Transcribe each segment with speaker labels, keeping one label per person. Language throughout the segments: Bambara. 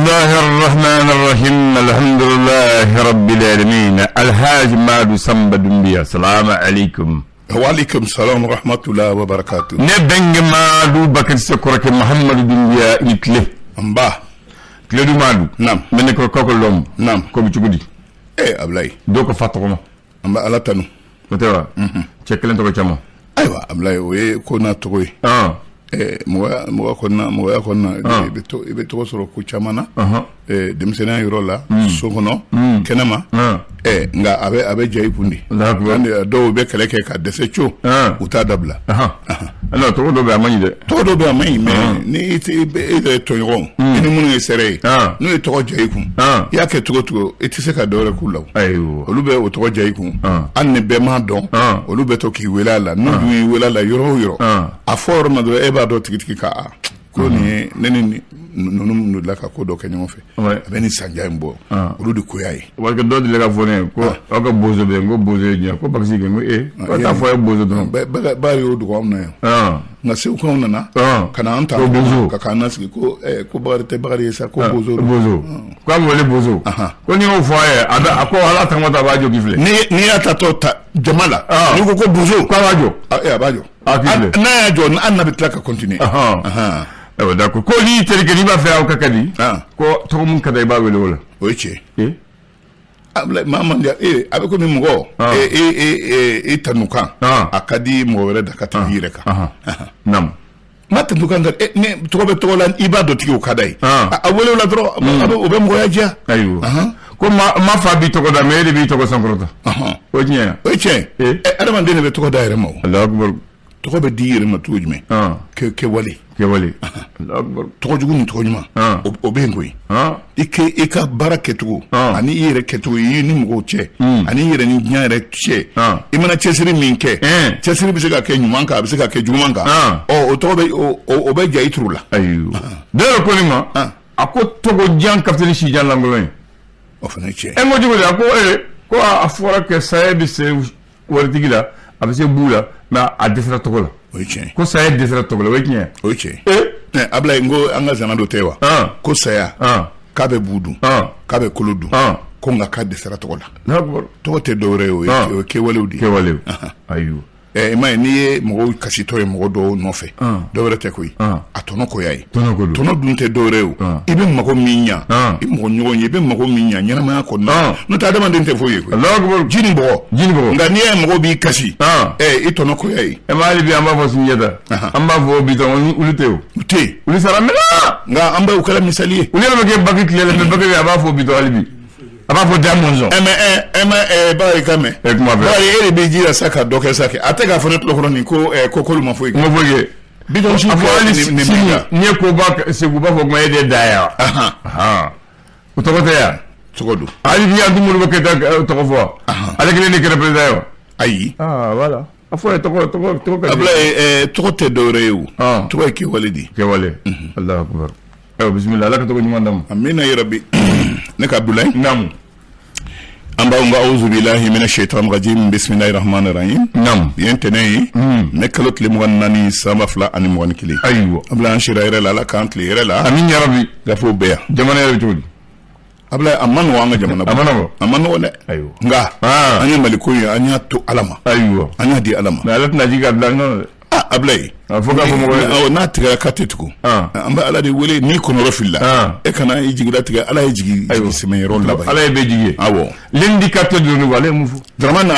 Speaker 1: الله الرحمن الرحيم الحمد لله رب العالمين الحاج مادو سامبا دمبيا السلام عليكم.
Speaker 2: وعليكم السلام ورحمة الله وبركاته.
Speaker 1: نبنج مادو بكر سكرك محمد دمبيا نتلي
Speaker 2: أمبا
Speaker 1: كلادو مادو
Speaker 2: نعم
Speaker 1: من كوكو لوم
Speaker 2: نعم
Speaker 1: كوبي تشودي
Speaker 2: أبلاي
Speaker 1: دوكو فاتوما
Speaker 2: أمبا ألا تنو
Speaker 1: متوا تشكلن توكو تشامو
Speaker 2: أيوة أبلاي وي كونا توي موا كنا بتو سرو كوشامانا demsena yorola sokono kenama nga abe jay pundi do be keleke ka desecho uta dabla
Speaker 1: alors to do be amani de
Speaker 2: to do be amani me ni ite to yoron ni mun esere no to jay kum ya ke to etise ka dore kulaw
Speaker 1: ayo
Speaker 2: olube o to jay kum anne be ma don olube to ki welala no bi welala yoro afor ma do e ba do tikiki ka ko ni neni nunu la ka ko do kenyo fe abeni sanja mbo olu ko yayi
Speaker 1: wa ke do de la fone ko o ka bozo be ngo bozo nya ko baksi ngo ko ta fo bozo don
Speaker 2: ba yo do ko amna na se ko na kana anta ka kana sigi ko ko barate bagari sa ko bozo
Speaker 1: ko mo le bozo ko ni o fo ada ko ala tamata ba jo gifle
Speaker 2: ni ata to ta jamala ni ko bozo
Speaker 1: ko ba jo
Speaker 2: abajo na jo na annabi tlaka continue
Speaker 1: d'accord ko li tere ke ni ba fa o kakadi ko to mun kada ba wele wala
Speaker 2: oche abla mama ndia abe ko mi mugo tanuka akadi mo wele da katire ka
Speaker 1: nam
Speaker 2: mata tukan da ne to be to lan ibado tiki o kadai a wele wala dro abe obe mo yaja
Speaker 1: ayo ko ma fa bi to ko da mere bi to ko sankrota oche adam ndene be to ko daire mo
Speaker 2: allah akbar to ko be dire ma tujme ke wali to jugu ni to nyuma o be ngoyi ika baraketu ani yere ketu yi ni mgo che ani yere ni nyare che imana chesiri minke chesiri bisika ke nyuma ka bisika ke juma ka o to be o be jai trula
Speaker 1: ayu dero ko ni ma ako to go jan kapteni shi jan langolo
Speaker 2: o fana che
Speaker 1: e mo jugu da ko afora ke saebi se wartigila abise bula na adesra to ko ko saya desra to ko weknya
Speaker 2: abla ngo anga zana do tewa ko saya kabe budu kabe kuludu ko nga ka desra to la to te do rewo ke walewdi ayu ma ni mo kasito e mo do no fe do rete ko yi atono ko yayi tono dunte do rewo ibe mako minya mo nyonye ibe mako minya nyana ma ko no ta da mandente foye ko jini bo nga ni e mo bi kasi itono ko yayi
Speaker 1: e mali bi amba fo sinyeda amba fo bi to uluteo uli saramela
Speaker 2: nga amba ukala misali
Speaker 1: uli no ke bakit lele me bakit amba fo bi to alibi aba fo damonzo
Speaker 2: ba ikame ba ere be jira saka doke saka atega fo netlo ko ni ko kokolu ma foye bidon shi ko ni
Speaker 1: ni ko ba se ko ba fo ma ede daya utokote ya
Speaker 2: sokodu
Speaker 1: ali bi andumul baketa tokofo ala kile ni kere predayo
Speaker 2: ayi
Speaker 1: voilà afo toko
Speaker 2: abla tokote dorew toko ki walidi
Speaker 1: ke wale allah akbar bismillah laka toko nyumandam
Speaker 2: amina ya rabbi naka abdullah
Speaker 1: nam
Speaker 2: amba nga auzu billahi minash shaitanir rajim bismillahir rahmanir rahim
Speaker 1: nam
Speaker 2: yentene nekalot le mwanani sama fla ani mwan kili
Speaker 1: aywa
Speaker 2: abla anshira ire la kant li ire la
Speaker 1: amin ya rabbi
Speaker 2: gafo be
Speaker 1: jamana ya todi
Speaker 2: abla amman wa nga jamana amman wala
Speaker 1: aywa
Speaker 2: nga anya maliko ya anya to alama
Speaker 1: aywa
Speaker 2: anya di alama
Speaker 1: na latna jiga dan
Speaker 2: ablay
Speaker 1: foga fo mo
Speaker 2: na tiga katetuko amba ala de wele ni ko no rafilla e kana yijigida tiga ala yijigi seme rol la bay
Speaker 1: ala be jigi
Speaker 2: awo
Speaker 1: l'indicateur de nous wala mufu
Speaker 2: vraiment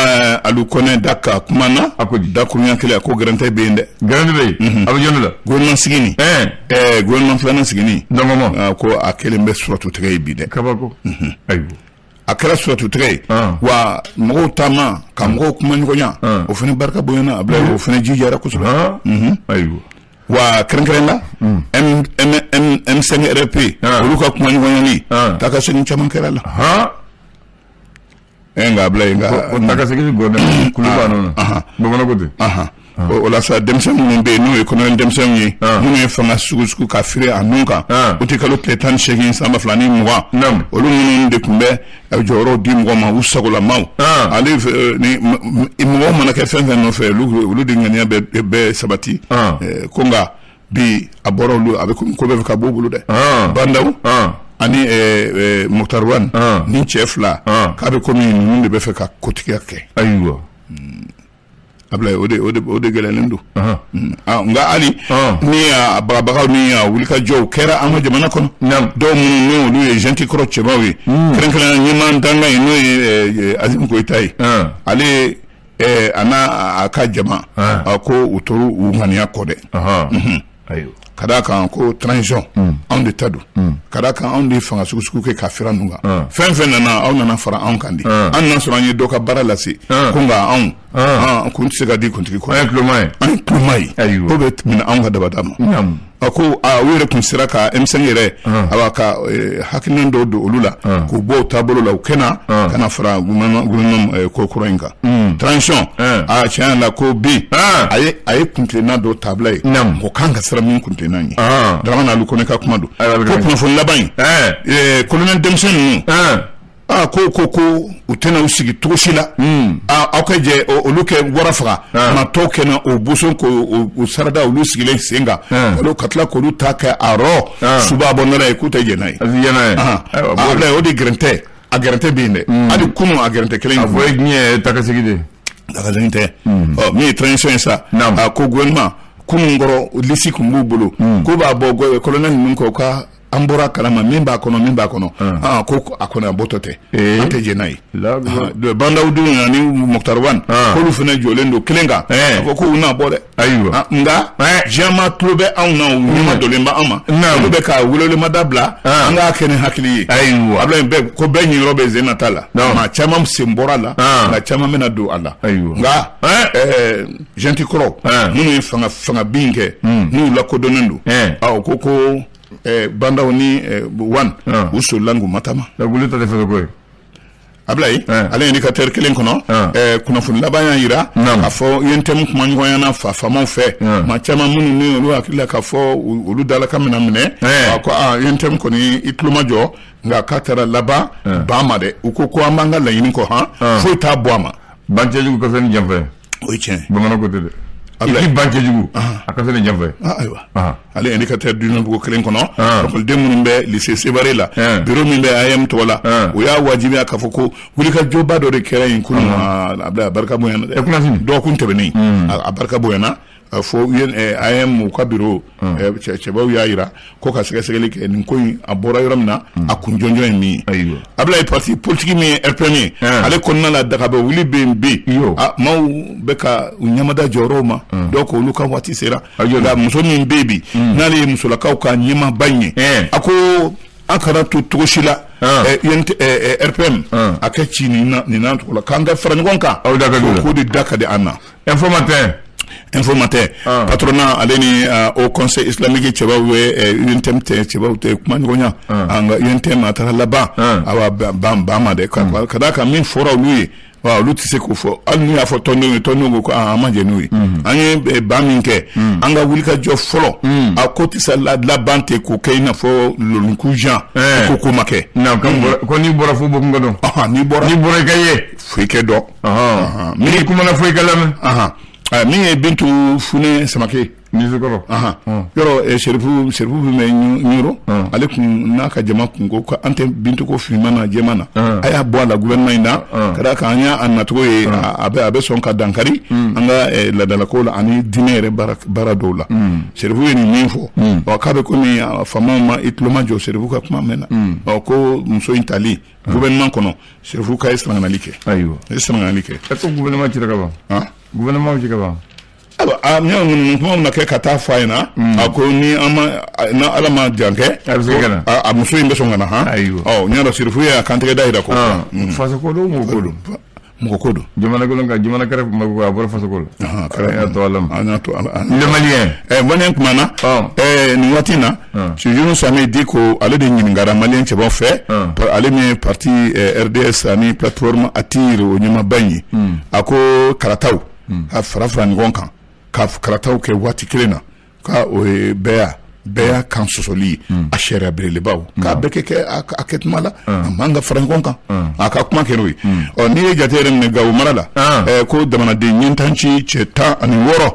Speaker 2: alu konen dakka kumana
Speaker 1: akodi
Speaker 2: dakunya kele ko garante be inde
Speaker 1: garante be abu jonda
Speaker 2: gouvernement sigini gouvernement flana sigini
Speaker 1: dongomo
Speaker 2: ko akele mbe suratu tiga ibide
Speaker 1: kabako ayo
Speaker 2: akara suratu tiga wa mo tama kamgo kuma nyonya o fene barka boyana abla o fene jijara kusula
Speaker 1: ayo
Speaker 2: wa krenkrena M5RP uluka kuma nyonya ni taka sini chaman kerala enga abla enga
Speaker 1: taka sini gona kuluba non bomono kote o la sa demsem mun be no ekono demsem yi mun fanga sugu ka fire anunka o te kalo tetan shegin sama flani muwa olu mun de kumbe joro di muwa ma usagola maw ale ni muwa mana ke fen no fe lu de ngania be sabati konga bi aboro lu avec ko be ka bobulu de bandaw
Speaker 2: ani Mokhtar Wan ni cɛ fila k'a bɛ komi ninnu de bɛ fɛ ka kotigiya kɛ
Speaker 1: ayiwa
Speaker 2: Ablaye o de gɛlɛnlen don nka hali ni bagabagaw ni wulikajɔw kɛra an ka jamana kɔnɔ dɔw minnu olu ye Gentilkɔrɔ cɛbaw ye kɛrɛnkɛrɛnnenya ɲɛmaa danga ye n'o ye Azimi Goyita ye ale a n'a ka jama ko u tora u ŋaniya kɔ dɛ ka d'a kan ko transition anw de ta don ka d'a kan anw de fanga sugu kɛ ka fira ninnu kan fɛn fɛn nana aw nana fara anw kan di an n'a sɔrɔ an ye dɔ ka baara lase ko nka anw kun tɛ se ka di kuntigi kɔ
Speaker 1: an ye
Speaker 2: tuloma ye ko bɛ minɛ anw ka dabada ma ko u yɛrɛ kun sera ka M5 yɛrɛ a b'a ka hakilina dɔw don olu la k'u bɔ o taabolo la u kɛna ka na fara gouvernement ko kura in kan transition tiɲɛ la ko bi a ye kuntilenna dɔ taabila ye mɔgɔ kan ka siran min kuntilenna ye Dramane Alu Kone ka kuma don ko kunnafoni laban in colonel denmisɛn ninnu ko u tɛna u sigi cogo si la aw ka jɛ olu kɛ wara faga ma tɔw kɛna o boson k'o sarada olu sigilen sen kan olu ka tila k'olu ta kɛ a rɔ suba bɔ nɔnɔ ye k'u tɛ jɛn n'a ye o de gɛrɛntɛ a gɛrɛntɛ bɛ yen dɛ hali kunun a gɛrɛntɛ kelen
Speaker 1: a fɔ min ye takasigi de
Speaker 2: takasigi tɛ min ye transition ye sa ko gouvernement kunun kɔrɔ lisi kun b'u bolo ko b'a bɔ colonel ninnu kɔ ka an bɔra kalama min b'a kɔnɔ ko a kɔni a bɔtɔ tɛ an tɛ jɛn n'a ye bandawudenw ani Mokhtar Wan k'olu fana jɔlen don kelen kan a fɔ k'u n'a bɔ dɛ
Speaker 1: ayiwa
Speaker 2: nka jɛma tulo bɛ anw na ɲɛma dɔlen bɛ an ma olu bɛ ka welewelema dabila an k'a kɛ ni hakili ye
Speaker 1: ayiwa
Speaker 2: Ablaye bɛɛ ko bɛɛ ɲiyɔrɔ bɛ sen nata la maa caman sen bɔra a la nka caman bɛna don a la nka Gentilkɔrɔ minnu ye fanga bin kɛ n'u lakodɔnnen don ko bandaw ni Wan u solila k'u matama
Speaker 1: wuli ta tɛ fɛ ko ye
Speaker 2: Ablaye ale indicateur kelen kɔnɔ kunnafoni laban y'a yira k'a fɔ yɛntɛmu kuma ɲɔgɔnya na faamaw fɛ maa caman minnu ni olu hakili la k'a fɔ olu dalaka mina minɛ ko yɛntɛmu kɔni i tulo ma jɔ nka k'a taara laban ban ma dɛ u ko an b'an ka laɲini kɔ foyi t'a bɔ a ma
Speaker 1: ban cɛjugu ka fɛn ni janfɛ
Speaker 2: o ye tiɲɛ
Speaker 1: bamananw ko tɛ dɛ i ban cɛjugu a ka fɛn ni janfɛ
Speaker 2: ayiwa ale indicateur dunanbugu kelen kɔnɔ ekɔliden minnu bɛ lycée Sévaré la bureau min bɛ AM tɔgɔ la o y'a wajibiya k'a fɔ ko wulikajɔba dɔ de kɛra yen kunun a barika bonyana dɔgɔkun tɛmɛnen a barika bonyana fo AM u ka bureau cɛbaw y'a yira ko ka sɛgɛsɛgɛli kɛ nin ko in a bɔra yɔrɔ min na a kun jɔnjɔn ye min ye Ablaye parti politique min ye RPM ye ale kɔnɔna la dagabɛ wuli bɛ yen bi maaw bɛ ka u ɲamada jɔyɔrɔw ma dɔw ko olu ka waati sera nka muso min bɛ bi n'ale ye musolakaw ka ɲɛmaaba in ye a ko an kana to cogo si la RPM a kɛ ci nin n'a tɔgɔ la k'an ka fara ɲɔgɔn kan k'o de da ka di an na informateur patronat ale ni au conseil islamique cɛbaw ye UNTM cɛbaw tɛ kuma ɲɔgɔnya nka UNTM a taara laban a b'a ban ma dɛ ka d'a kan min fɔra olu ye olu tɛ se k'o fɔ hali n'u y'a fɔ tɔndenw ko an ma jɛ n'u ye an ye ban min kɛ an ka wulikajɔ fɔlɔ a ko tɛ se laban ten k'o kɛ i n'a fɔ lɔnniku Jean ko ma kɛ
Speaker 1: ko n'i bɔra fo bɔ kun ka dɔn
Speaker 2: n'i bɔra i ka ye foyi kɛ dɔn
Speaker 1: n'i kumana foyi ka lamɛn
Speaker 2: min ye Bintu Fune Samake
Speaker 1: Nisekɔrɔ
Speaker 2: yɔrɔ Serifu bɛ ɲuro ale kun n'a ka jama kun ko an tɛ Bintu ko finman na jɛman na a y'a bɔ a la gouvernement in na ka d'a kan an y'a nacogo ye a bɛ sɔn ka dankari an ka ladalako la ani diinɛ yɛrɛ baara dɔw la Serifu ye nin min fɔ k'a bɛ komi faamaw ma i tulo ma jɔ Serifu ka kuma mɛn na ko muso in tali gouvernement kɔnɔ Serifu ka ye sɛnɛgali kɛ
Speaker 1: est-ce que gouvernement cira ka ban gouvernement ci ka ban
Speaker 2: kuma na kɛ ka taa fɔ a ɲɛna a ko ni na ala ma jan kɛ a muso in bɛ sɔn ka na ɲa dɔ Serifu ye a kantigɛ da yira ko
Speaker 1: faso ko don
Speaker 2: mɔgɔ ko don
Speaker 1: jamana kɛrɛfɛ ma ko a bɔra faso ko la
Speaker 2: an y'a to ala
Speaker 1: le malien
Speaker 2: malien kuma na nin waati in na Sujunu Same di ko ale de ɲininkara malien cɛbaw fɛ ale min ye parti RDS ani plateforme Atir o ɲɛmaaba in ye a ko karataw ka fara ɲɔgɔn kan ka karataw kɛ waati kelen na ka o ye bɛɛ y'a kan sɔsɔli a sariya belebelebaw k'a bɛɛ kɛ a kɛtuma la a man ka fara ɲɔgɔn kan a ka kuma kɛ n'o ye n'i ye jate yɛrɛ minɛ Gawo mara la ko jamanaden ɲɛntanci cɛ 16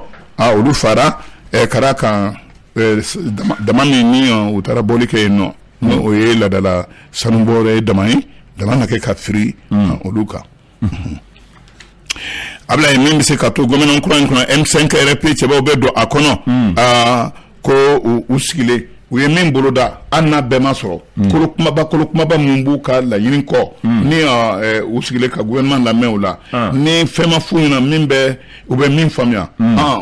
Speaker 2: olu fara ka d'a kan dama min ni u taara bɔli kɛ yen nɔ o ye ladala sanubɔre dama ye dama na kɛ ka firi olu kan Ablaye min bɛ se ka to gɔmɛnɛ kura in kɔnɔ M5 RP cɛbaw bɛ don a kɔnɔ ko u sigilen u ye min boloda an n'a bɛɛ ma sɔrɔ kolo kumaba mun b'u ka laɲini kɔ ni u sigilen ka gouvernement lamɛn o la ni fɛn ma f'u ɲɛna min bɛ u bɛ min faamuya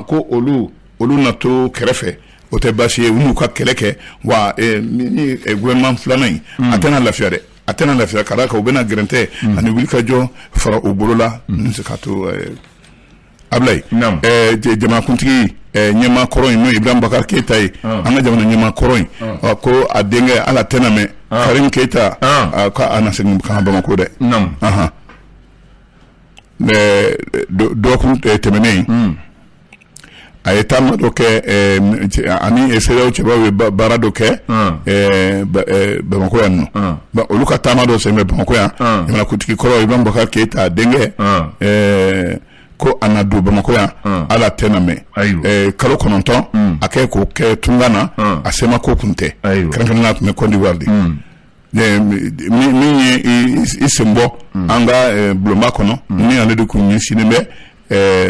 Speaker 2: ko olu na to kɛrɛfɛ o tɛ baasi ye u n'u ka kɛlɛ kɛ wa ni gouvernement filanan in a tɛna lafiya dɛ a tɛna lafiya ka d'a kan u bɛna gɛrɛntɛ ani wulikajɔ fara u bolo la ni se ka to Ablaye jamakuntigi ɲɛma kɔrɔ in n'o Ibrahim Bakar Keita ye an ka jamana ɲɛma kɔrɔ in ko a denkɛ ala tɛna mɛn Karim Keita ka a na segin ka Bamako dɛ dɔgɔkun tɛmɛnen a ye taama dɔ kɛ ani CEDEAO cɛbaw ye baara dɔ kɛ Bamako yan nɔ olu ka taama dɔ sen bɛ Bamako yan jamanakuntigi kɔrɔ Ibrahim Bakar Keita a denkɛ ko a na don Bamako yan ala tɛna mɛn kalo 9 a kɛ k'o kɛ tunga na a sema ko kun tɛ kɛrɛnkɛrɛnnenya tun bɛ Côte d'Ivoire de min ye i sen bɔ an ka bulonba kɔnɔ ni ale de kun ɲɛsinnen bɛ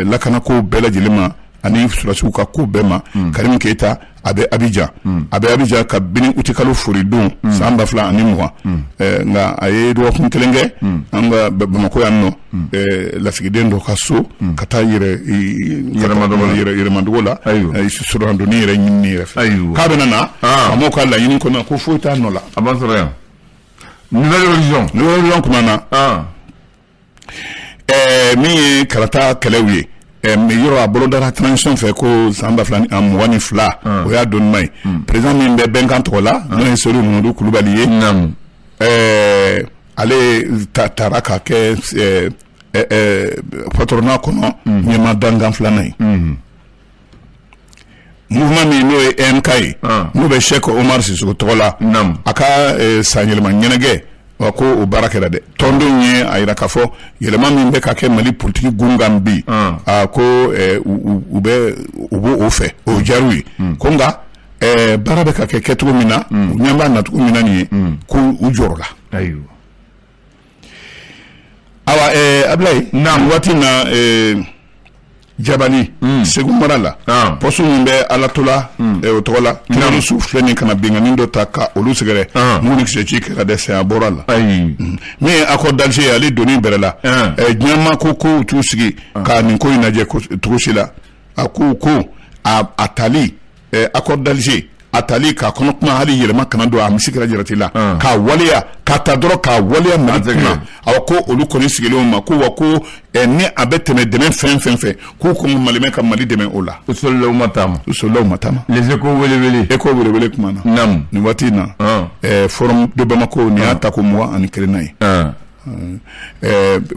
Speaker 2: lakanako bɛɛ lajɛlen ma ani surasiw ka ko bɛɛ ma Karim Keita a bɛ Abidjan ka bini uti kalo fori don san 2020 nka a ye dɔgɔkun kelen kɛ an ka Bamako yan nɔ lasigiden dɔ ka so ka taa yɛrɛmadogo la surandonni yɛrɛ ɲinini yɛrɛ fɛ k'a bɛna na faamaw ka laɲini kɔnɔ ko foyi t'a nɔ la
Speaker 1: a b'an sɔrɔ yan nouvelle horizon kuma na min ye karata kɛlɛw ye mais yɔrɔ a bolodara transition fɛ ko san 2022 o y'a dɔnnima ye président min bɛ bɛnkan tɔgɔ la n'o ye Seydou Mamadou Kulubali ye ale taara ka kɛ patronat kɔnɔ ɲɛma dangan filanan ye mouvement min n'o ye EMK ye n'o bɛ Cheikh Omar Sissoko tɔgɔ la a ka san yɛlɛma ɲɛnajɛ ko o baara kɛra dɛ tɔndenw ye a yira k'a fɔ yɛlɛma min bɛ ka kɛ Mali politiki gungan bi ko u b'o fɛ o diyar'u ye ko nka baara bɛ ka kɛ kɛcogo min na u ɲɛ b'a nacogo min na nin ye ko u jɔrɔ la awa Ablaye waati na Jabali Segu mara la poste min bɛ Alatola o tɔgɔ la terroriste filɛ nin kana binganin dɔ ta ka olu sɛgɛrɛ mun ni kisɛ ci kɛ ka dɛsɛ a bɔra la min ye accord d'Alger ale donni bɛrɛ la diɲɛma ko u t'u sigi ka nin ko in lajɛ cogo si la a ko a tali accord d'Alger a tali k'a kɔnɔ kuma hali yɛlɛma kana don a misi kɛra jarati la k'a waleya k'a ta dɔrɔn k'a waleya Mali kunna ko olu kɔni sigilenw ma ko wa ko ni a bɛ tɛmɛ dɛmɛ fɛn fɛ k'u kɔn Malimɛ ka Mali dɛmɛ o la u sɔlilaw ma taama les échos welewele kuma na nin waati in na forum de Bamako ni y'a ta ko 21 na ye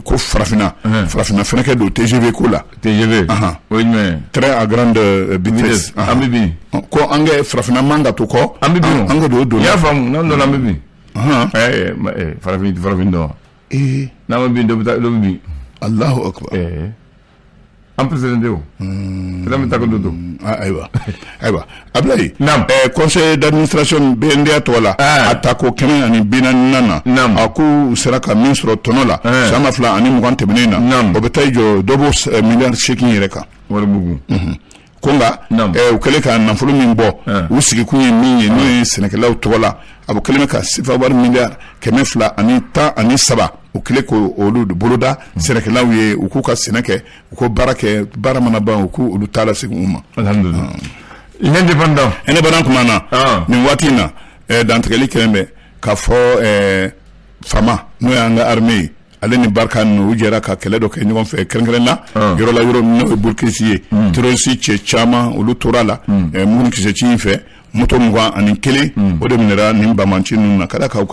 Speaker 1: ko farafinna fɛnɛ kɛ don TGV ko la très à grande vitesse ko an kɛ farafinna man ka to kɔ an ka don y'a faamu n'an dɔn an bɛ bin farafin dɔn n'an ma bin dɔ bɛ bin Allahu akbar an président o président bɛ taa ko dodo ayiwa Ablaye conseil d'administration BNDA tɔgɔ la a ta ko 140 na a ko sera ka min sɔrɔ tɔnɔ la san 2020 tɛmɛnen na o bɛ taa jɔ dɔ bɔ miliyari 8 yɛrɛ kan waribugu ko nka u kɛlen ka nafolo min bɔ u sigikun ye min ye n'o ye sɛnɛkɛlaw tɔgɔ la a bɛ kɛlen ka sifa wari miliyari 217 u kɛlen ko olu boloda sɛnɛkɛlaw ye u k'u ka sɛnɛ kɛ u ko baara mana ban u k'u olu taala segin u ma alhamdulillah indépendant kuma na nin waati in na dantigɛli kɛlen bɛ k'a fɔ Fama n'o y'an ka armée ye ale ni Barka ninnu u jɛra ka kɛlɛ dɔ kɛ ɲɔgɔn fɛ kɛrɛnkɛrɛn na yɔrɔ la yɔrɔ min n'o ye Burkisi ye terroriste cɛ caman olu tora la mun kisɛ ci in fɛ moto 21 o de minɛra nin bamanci ninnu na ka da kan u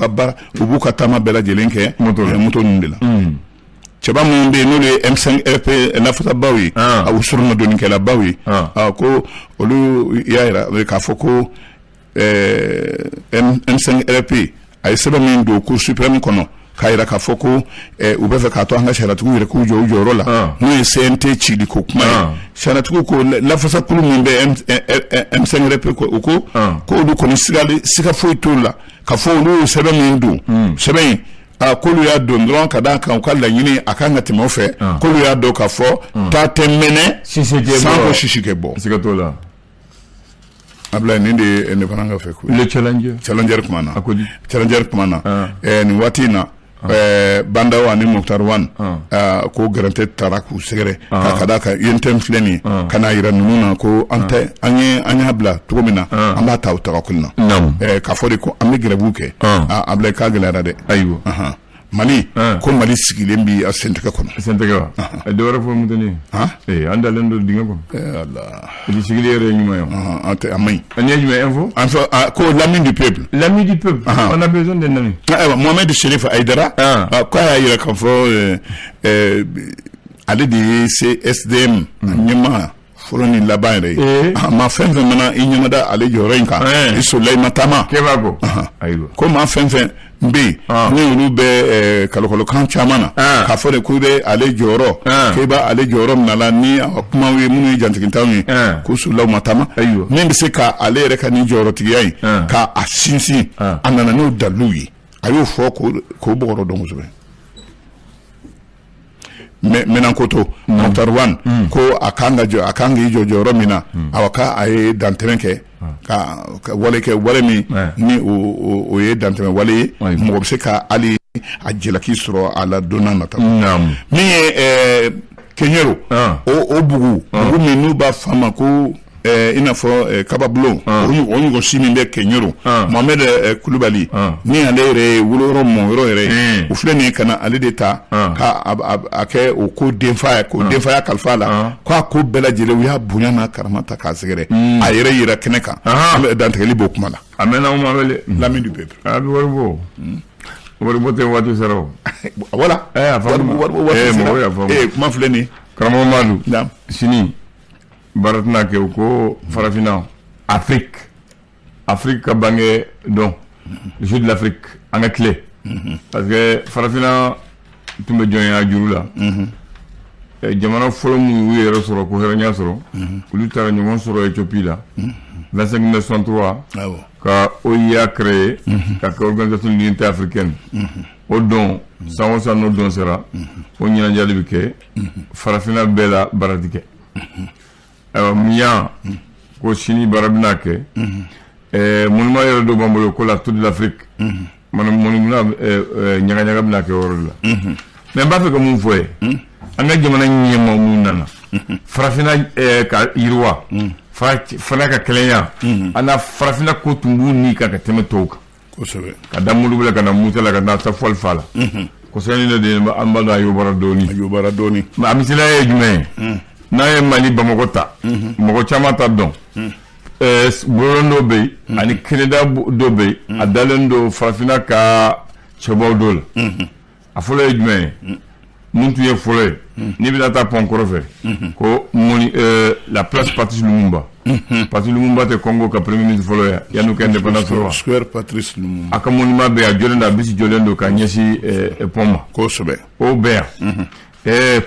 Speaker 1: b'u ka taama bɛɛ lajɛlen kɛ moto ninnu de la cɛba minnu bɛ yen n'olu ye M5 RP lafasabaw ye u surunna donnikɛlabaw ye ko olu y'a yira k'a fɔ ko M5 RP a ye sɛbɛn min don Cour suprême kɔnɔ
Speaker 2: k'a yira k'a fɔ ko u bɛ fɛ k'a to an ka sariyatigiw yɛrɛ k'u jɔ u jɔyɔrɔ la n'o ye CNT cili ko kuma ye sariyatigiw ko lafasakulu min bɛ M5RP ko olu kɔni siga foyi t'o la ka fɔ olu ye sɛbɛn min don sɛbɛn in k'olu y'a don dɔrɔn ka d'a kan u ka laɲini a kan ka tɛmɛ o fɛ k'olu y'a dɔn k'a fɔ taa tɛ mɛnɛ san ko sisi kɛ bɔ.
Speaker 1: siga t'o la.
Speaker 2: Ablaye nin de ye ne fana ka fɛ ko
Speaker 1: le challenger
Speaker 2: kuma na challenger kuma na nin waati in na Bandaw ani Muktar Wan ko garante taara k'u sɛgɛrɛ ka d'a kan UNTM filɛ nin ye ka n'a yira ninnu na ko an y'a bila cogo min na an b'a ta o tagakun na k'a fɔ de ko an bɛ grève kɛ Ablaye k'a gɛlɛyara dɛ.
Speaker 1: ayiwa
Speaker 2: Mali ko Mali sigilen bi a sentigɛ kɔnɔ.
Speaker 1: sentigɛ wa dɔwɛrɛ fɔ mu tɛ ne an dalen don dingɛ kɔnɔ.
Speaker 2: Allah
Speaker 1: i sigili yɛrɛ ye ɲuman ye
Speaker 2: an tɛ a maɲi.
Speaker 1: an ye jumɛn info.
Speaker 2: an fɔ ko l'ami du peuple.
Speaker 1: l'ami du peuple. on a besoin d'un ami.
Speaker 2: ayiwa Mohamed Chérif Aïdara ko a y'a yira k'a fɔ ale de ye SDM ɲɛmaa fɔlɔ ni laban yɛrɛ ye maa fɛn fɛn mana i ɲɛmada ale jɔyɔrɔ in kan i Souleyma Tama.
Speaker 1: kɛbaa ko ayiwa
Speaker 2: ko maa fɛn fɛn bɛ yen ni olu bɛ kalokolokan caman na k'a fɔ de k'u bɛ ale jɔyɔrɔ k'e b'a ale jɔyɔrɔ min na la ni kumaw ye minnu ye jantigitanw ye ko Souleyma Tama min bɛ se ka ale yɛrɛ ka nin jɔyɔrɔtigiya in k'a sinsin a nana n'o dalilu ye a y'o fɔ k'o bɔgɔrɔ dɔn kosɛbɛ. Maintenant koto Muktar Wan ko a kan k'i jɔ jɔyɔrɔ min na a ye dantɛmɛ kɛ ka wale kɛ wale min ni o ye dantɛmɛ wale ye mɔgɔ bɛ se ka hali a jalaki sɔrɔ a la don n'a nataw min ye Kenyero o bugu min n'u b'a f'a ma ko i n'a fɔ kababulon o ɲɔgɔn si min bɛ Kenyero Mohamed Kulibali ni ale yɛrɛ ye woloyɔrɔ mɔyɔrɔ yɛrɛ ye o filɛ nin ye ka na ale de ta k'a kɛ o ko denfaya k'o denfaya kalifa la k'a ko bɛɛ lajɛlen u y'a bonya n'a karama ta k'a sɛgɛrɛ a yɛrɛ yira kɛnɛ kan an bɛ dantigɛli b'o kuma la.
Speaker 1: a mɛnna o ma wele l'ami du peuple. a bɛ wari bɔ tɛ waati sara o.
Speaker 2: wala wari sera kuma filɛ nin ye.
Speaker 1: karamɔgɔ Madu sini. baara tɛna kɛ u ko farafinna Afrique ka bange dɔn Jeux de l'Afrique an ka tile parce que farafinna tun bɛ jɔnya juru la jamana fɔlɔ minnu y'u yɛrɛ sɔrɔ ko hɛrɛnya sɔrɔ olu taara ɲɔgɔn sɔrɔ Éthiopie la 25 mai 63 ka OIA créé ka kɛ organisation de l'unité africaine o don san o san n'o don sera o ɲɛnajɛ de bɛ kɛ farafinna bɛɛ la baara tɛ kɛ. Miyan ko sini baara bɛna kɛ monument yɛrɛ dɔ b'an bolo ko la Tour de l'Afrique monument ɲagaɲaga bɛna kɛ yɔrɔ de la mais n b'a fɛ ka mun fɔ ye an ka jamana ɲɛmaa mun nana farafinna ka yiriwa fana ka kɛlɛnya an na farafinna ko tun b'u ni kan ka tɛmɛ tɔw kan kosɛbɛ ka da Modibo la ka na Musa la ka na taa fɔ Alifa la kosɛbɛ ne de an b'a dɔn a yobara dɔɔni mais a misaliya ye jumɛn ye n'a ye Mali Bamako ta mɔgɔ caman ta dɔn bolon dɔ bɛ yen ani Kɛnɛda dɔ bɛ yen a dalen don farafinna ka cɛbaw dɔ la a fɔlɔ ye jumɛn ye mun tun ye fɔlɔ ye n'i bɛna taa pont kɔrɔfɛ ko la place Patrice Lumumba Patrice Lumumba tɛ Congo ka premier ministre fɔlɔ ye yanni ka indépendance sɔrɔ wa
Speaker 2: Square Patrice Lumumba a
Speaker 1: ka monument bɛ yen a jɔlen don a bisi jɔlen don ka ɲɛsin pont ma
Speaker 2: kosɛbɛ
Speaker 1: o bɛ yan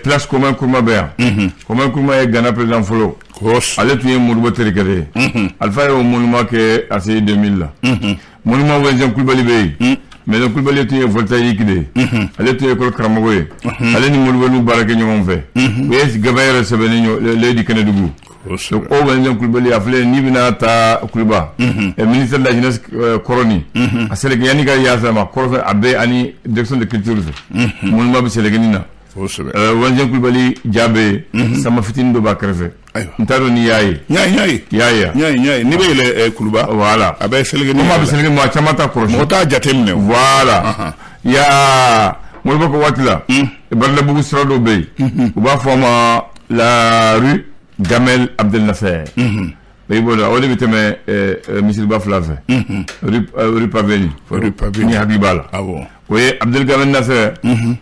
Speaker 1: place Kwame Nkrumah bɛ yan Kwame Nkrumah ye Ghana président fɔlɔ ale tun ye Modibo terikɛ de ye Alifa ye o monument kɛ a se 2000 la monument Wɛnzɛn Kulibali bɛ yen mais Kulibali tun ye voltaïque de ye ale tun ye école karamɔgɔ ye ale ni Modibo n'u baara kɛ ɲɔgɔn fɛ u ye Gaba yɛrɛ sɛbɛnni Leydi Kɛnɛdugu o Wɛnzɛn Kulibali a filɛ n'i bɛna taa Kuluba ministère de la jeunesse kɔrɔni a seleke yanni ka yaasa ma kɔrɔfɛ a bɛ ani direction de culture fɛ monument bɛ seleke nin na Wɛnzɛn Kulibali jaabe sama fitinin dɔ b'a kɛrɛfɛ n t'a dɔn ni y'a ye y'a ye
Speaker 2: n'i bɛ yɛlɛ Kuluba
Speaker 1: voilà
Speaker 2: a bɛ seleke
Speaker 1: nin a bɛ seleke maa caman ta kɔrɔsi
Speaker 2: mɔgɔ t'a jate minɛ
Speaker 1: voilà yaa Modibo ko waati la Barilabugu sira dɔ bɛ yen u b'a fɔ a ma la rue Gamel Abdel Nasser i b'o la o de bɛ tɛmɛ misiriba fila fɛ rue Paveni ni hakili b'a la o ye Abdel Gamel Nasser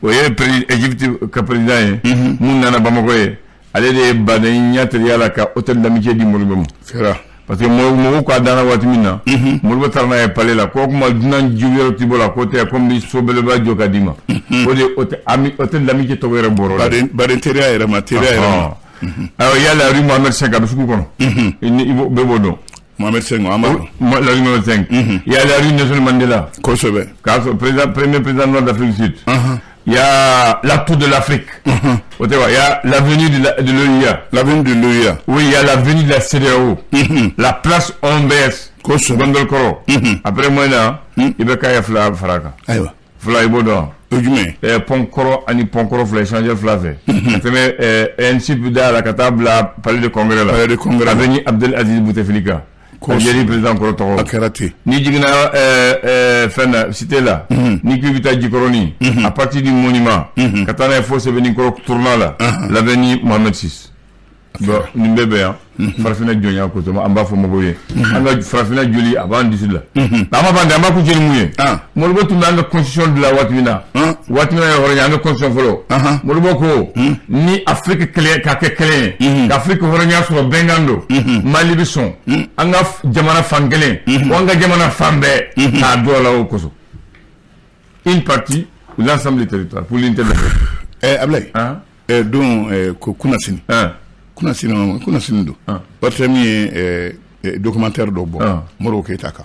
Speaker 1: o ye Égypte ka président ye mun nana Bamako ye ale de ye baden ɲa teriya la ka hôtel d'amitié di Modibo ma
Speaker 3: parce que mo ko dana wati minna mo be tarna e pale la ko kuma dunan jiwero tibola ko te comme bi sobele ba joka dima o de o te lami ke to were boro
Speaker 2: bare teria era materia era
Speaker 3: alors ya la rue Mohamed 5 a suku kono ni be bodo
Speaker 2: Mohamed 5 Amadou
Speaker 3: la rue Mohamed 5 il y a la rue Nelson Mandela
Speaker 2: Kosobe
Speaker 3: premier président nord d'Afrique du Sud. Il y a la tour de l'Afrique. Il y a l'avenue de l'OIA.
Speaker 2: L'avenue de l'OIA.
Speaker 3: Oui, il y a l'avenue de la CDAO. La place OMBS. Gondol Koro. Après moi là, il y a Fla Faraka.
Speaker 2: Aïwa.
Speaker 3: Fla Ibodo.
Speaker 2: Ojume.
Speaker 3: Pont Koro ani Pont Koro Fla changer Fla fait. Un type de la Katable palais de congrès là.
Speaker 2: Palais de congrès.
Speaker 3: Avenue Abdel Aziz Bouteflika. Yeri président Koro Toro.
Speaker 2: Akarate.
Speaker 3: Ni jigna fena cité là. Ni kibita jikoroni. À partir du monument. Katana faut se venir Koro tourna là. L'avenue Mohamed VI. Bon, ni bébé hein. Farafina Dionya ko to amba fo mogoye. Anga Farafina Joli avant d'ici là. Ama bande amba ko jeli muye. Mo lo tu na constitution de la Watimina. Watimina yo anga constitution folo. Mo lo ko ni Afrique clé ka ke clé. Afrique horonya so bengando. Mali bison. Anga jamana fangele. Wanga jamana fambe. Na dola o koso. Une partie ou l'ensemble du territoire pour l'intégration.
Speaker 2: Ablay. Donc ko kunasini. Kuna sinu do wata mi documentaire do bo moro ke taka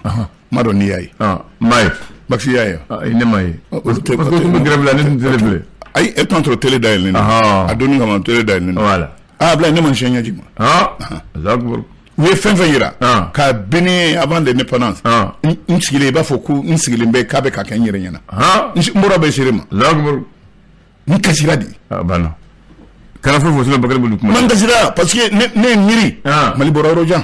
Speaker 2: mado ni yayi
Speaker 3: mai
Speaker 2: baxi yayi
Speaker 3: ine mai parce que tu me grève la net télé
Speaker 2: ay et entre télé dail ni adoni ngama télé dail ni
Speaker 3: voilà
Speaker 2: bla ne man chenya jima
Speaker 3: zakbur
Speaker 2: we fen yira ka bene avant l'indépendance insigile ba foku insigile be ka be ka kan yire nyana mboro be shirima
Speaker 3: zakbur
Speaker 2: ni kasiradi
Speaker 3: bana kana fo fo bakari bulu kuma
Speaker 2: man kasira parce que ne miri mali bororo jan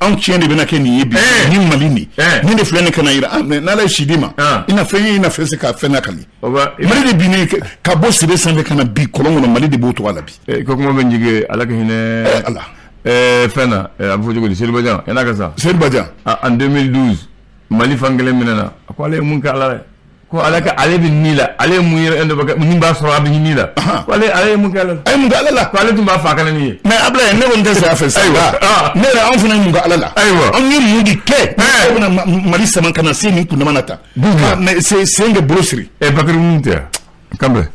Speaker 2: on tient de benake ni yebi ni malini ni de flene kana ira na la shidima ina fense ka fena kali mali de bini ka bo sire sanve kana bi kolongo mali de boto wala bi
Speaker 3: ko kuma ben jige alaka hine
Speaker 2: ala
Speaker 3: fena abu jogo di Selbajan ena ka sa
Speaker 2: Selbajan
Speaker 3: en 2012 mali fangale minana ko ale mun ka ala ko alaka ale bi nila ale mu yere endo baka ni ba so abi nila ko ale mu kala
Speaker 2: ay mu galala
Speaker 3: ko ale tumba fa kana ni
Speaker 2: mais abla ne won desa fa sa ne ra on funa mu galala on ni mu di ke na mali saman kana se ni kunna manata mais c'est une brosserie
Speaker 3: e bakari munte kambe